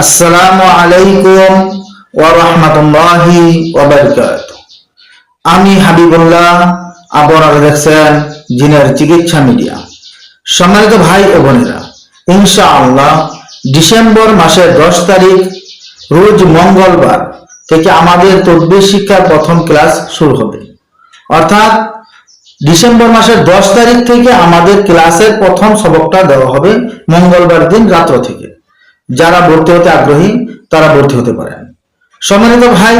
আসসালামু আলাইকুম ওয়া রাহমাতুল্লাহি ওয়া বারাকাতুহু। আমি হাবিবুল্লাহ, আপনারা দেখছেন জিনের চিকিৎসা মিডিয়া। সম্মানিত ভাই ও বোনেরা, ইনশাআল্লাহ ডিসেম্বর মাসের 10 তারিখ রোজ মঙ্গলবার থেকে আমাদের তদবির শিক্ষার প্রথম ক্লাস শুরু হবে। অর্থাৎ ডিসেম্বর মাসের 10 তারিখ থেকে আমাদের ক্লাসের প্রথম সবকটা দেওয়া হবে মঙ্গলবার দিন রাত্র থেকে। যারা ভর্তি হতে আগ্রহী তারা ভর্তি হতে পারেন। সম্মানিত ভাই,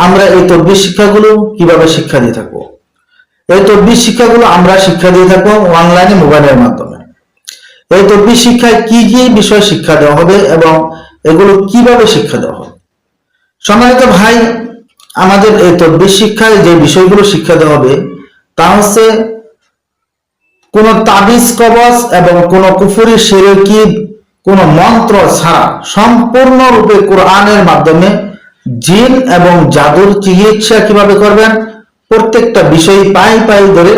আমরা এই তদবির শিক্ষাগুলো কিভাবে শিক্ষা দিয়ে থাকবো? এই তদবির শিক্ষাগুলো আমরা শিক্ষা দিয়ে থাকবো অনলাইনে মোবাইলের মাধ্যমে। এই তদবির শিক্ষায় কি কি বিষয় শিক্ষা দেওয়া হবে এবং এগুলো কিভাবে শিক্ষা দেওয়া হবে? সম্মানিত ভাই, আমাদের এই তদবির শিক্ষায় যে বিষয়গুলো শিক্ষা দেওয়া হবে তা হচ্ছে কোন তাবিজ কবজ এবং কোন কুফরি শিরকি কোন মন্ত্র ছাড়া সম্পূর্ণরূপে কোরআনের মাধ্যমে জিন এবং জাদুর চিকিৎসা কিভাবে করবেন প্রত্যেকটা বিষয় পাই পাই ধরে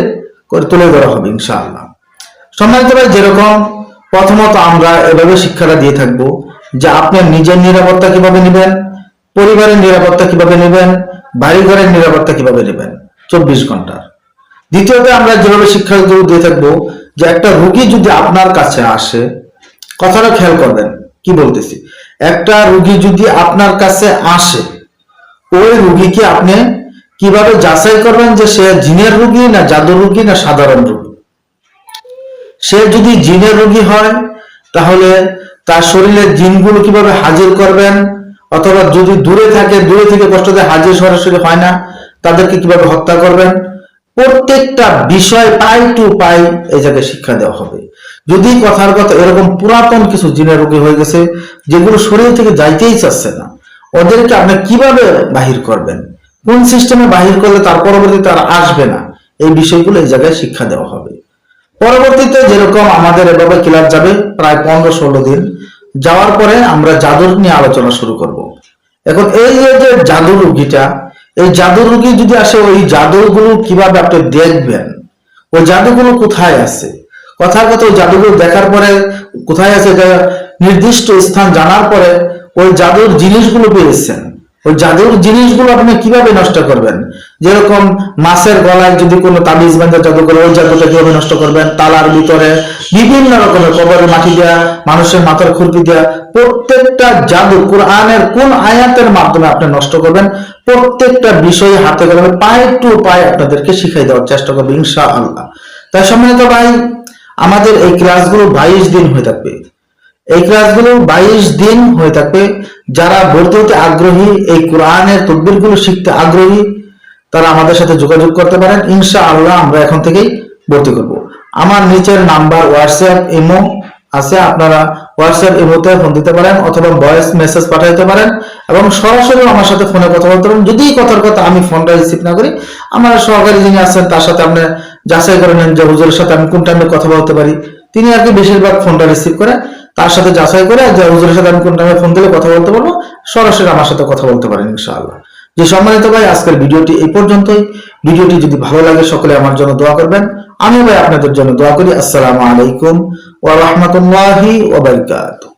তুলে ধরা হবে ইনশাআল্লাহ। সম্মানিত ভাই, যেরকম প্রথমত আমরা এভাবে শিক্ষাটা দিয়ে থাকবো যে আপনি নিজের নিরাপত্তা কিভাবে নেবেন, পরিবারের নিরাপত্তা কিভাবে নেবেন, বাড়ি ঘরের নিরাপত্তা কিভাবে নেবেন 24 ঘন্টার। দ্বিতীয়ত আমরা যেভাবে শিক্ষাগুলো দিয়ে থাকবো যে একটা রোগী যদি আপনার কাছে আসে, কথাটা খেয়াল করবেন কি বলতেছি, একটা রোগী যদি আপনার কাছে আসে, ওই রোগীকে আপনি কিভাবে যাচাই করবেন যে সে জিনের রোগী না জাদুর রোগী না সাধারণ রোগী? সে যদি জিনের রোগী হয় তাহলে তার শরীরের জিনগুলো কিভাবে হাজির করবেন, অথবা যদি দূরে থেকে কষ্ট দিয়ে হাজির সরাসরি হয় না তাদেরকে কিভাবে হত্যা করবেন, প্রত্যেকটা বিষয় পাই টু পাই এই জায়গায় শিক্ষা দেওয়া হবে। যদি কথার কথা এরকম পুরাতন কিছু জিনের রোগী হয়ে গেছে যেগুলো শরীর থেকে যাইতেই চাচ্ছে না, ওদেরকে আপনি কিভাবে বাহির করবেন, কোন সিস্টেমে বাহির করলে তার পরবর্তীতে আর আসবে না, এই বিষয়গুলো এই জায়গায় শিক্ষা দেওয়া হবে। পরবর্তীতে যেরকম আমাদের এভাবে ক্লাস যাবে প্রায় 15-16 দিন যাওয়ার পরে আমরা জাদুর নিয়ে আলোচনা শুরু করব। এখন এই যে জাদুর রোগীটা, এই জাদুর রোগী যদি আসে, ওই জাদুগুলো কিভাবে আপনি দেখবেন, ওই জাদুগুলো কোথায় আছে, কথার কথা ওই জাদুগুলো দেখার পরে কোথায় আছে এটা নির্দিষ্ট স্থান জানার পরে ওই জাদুর জিনিসগুলো পেয়েছেন, ওই জাদুর জিনিসগুলো আপনি কিভাবে নষ্ট করবেন। যেরকম মাছের গলায় যদি কোনো তাবিজ বাঁধা জাদু করে, ওই জাদুটা কিভাবে নষ্ট করবেন। তালার ভিতরে বিভিন্ন রকমের কবরের মাটি দেওয়া, মানুষের মাথার খুরপি দেওয়া, প্রত্যেকটা জাদু কোরআনের কোন আয়াতের মাধ্যমে আপনি নষ্ট করবেন, প্রত্যেকটা বিষয়ে হাতে কলমে পাই টু পাই আপনাদেরকে শিখাই দেওয়ার চেষ্টা করবে ইনশাআল্লাহ। তাই সম্মানিত ভাই, আমাদের এই ক্লাসগুলো 22 দিন হয়ে থাকবে। এই ক্লাসগুলো 22 দিন হয়ে থাকবে। যারা ভর্তি হতে আগ্রহী, এই কোরআনের তদবিরগুলো শিখতে আগ্রহী, তারা আমাদের সাথে যোগাযোগ করতে পারেন ইনশাআল্লাহ। আমরা এখন থেকেই ভর্তি করব। আমার নিচের নাম্বার হোয়াটসঅ্যাপ ইমো আছে, আপনারা হোয়াটসঅ্যাপ ইমোতে ফোন দিতে পারেন অথবা ভয়েস মেসেজ পাঠাইতে পারেন এবং সরাসরি আমার সাথে ফোনে কথা বলতে পারেন। যদি কথার কথা আমি ফোনটা রিসিভ না করি, আমার সহকারী যিনি আছেন তার সাথে আপনি যাচাই করে নেন যে হুজুরের সাথে আমি কোন টাইমে কথা বলতে পারি। তিনি আর কি বেশিরভাগ ফোনটা রিসিভ করে, তার সাথে যাচাই করে যে হুজুরের সাথে আমি কোন টাইমে ফোন দিলে কথা বলতে পারবো, সরাসরি আমার সাথে কথা বলতে পারেন ইনশাআল্লাহ। যে সম্মানিত ভাই, আজকের ভিডিওটি এই পর্যন্তই। ভিডিওটি যদি ভালো লাগে সকলে আমার জন্য দোয়া করবেন, আমি ভাই আপনাদের জন্য দোয়া করি। আসসালামু আলাইকুম ওয়া রাহমাতুল্লাহি ওয়া বারাকাতুহু।